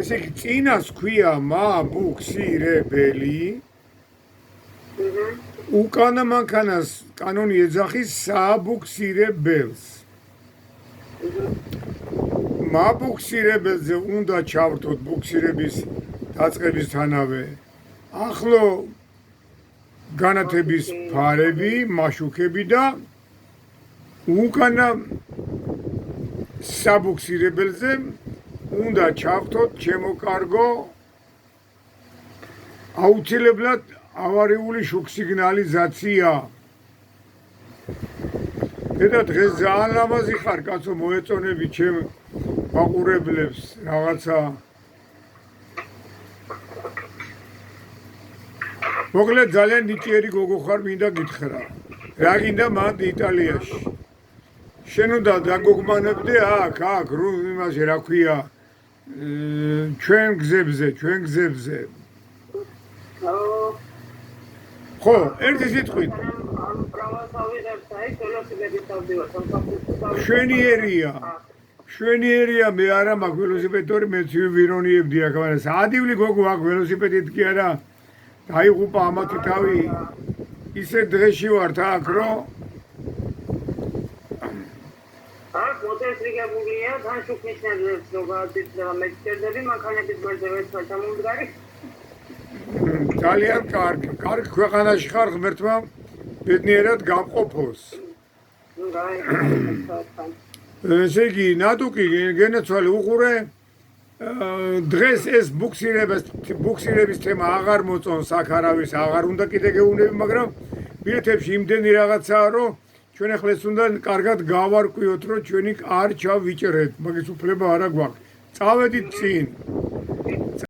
ესე იგი წინას ქვია მაბუქსირებელი უკანა მანქანას კანონი ეძახის საბუქსირებელს მაბუქსირებელზე უნდა ჩავრთოთ ბუქსირების დაწყებისთანავე ახლო განათების ფარები, მაშუქები და უკანა საბუქსირებელზე უნდა ჩავრთოთ ჩემო კარგო აუცილებლად ავარიული შუქსიგნალიზაცია. და დღეს ძალიან ლამაზი ხარ, კაცო, მოეწონები ჩემ მაყურებლებს რაღაცა. მოკლედ ძალიან ნიჭიერი გოგო ხარ, მინდა გითხრა. რა გინდა მანდ იტალიაში? შენ უნდა დაგოგმანებდე აქ, იმაზე რა ქვია, ჩვენ გზებზე. ხო, ერთი სიტყვით. შვენიერია მე არა მაქვს ველოსიპედორი, მეც ვირონიებდი აქ, მაგრამ საადივლი გოგო აქ ველოსიპედით კი არა. დაიღუპა ამათი თავი. ისე დღეში ვართ აქ, რომ აქ მოწესრიგებულია თან შუქნიშნელებს როგორიცაა მეცდები მანქანების გვერდზე ვერცხლ ჩამომდგარი. ძალიან კარგი ქვეყანაში ხარ ღმერთმა ბედნიერად გამყოფოს. ესე იგი ნატუკი გენაცვალე უყურე დღეს ეს ბუქსირების თემა აღარ მოწონს აქ არავის აღარ უნდა კიდე გეუბნები მაგრამ ბილეთებში იმდენი რაღაცაა რომ ჩვენ ახლა ეს უნდა კარგად გავარკვიოთ რომ ჩვენი არ ჩავიჭრეთ მაგის უფლება არა გვაქვს წავედით წინ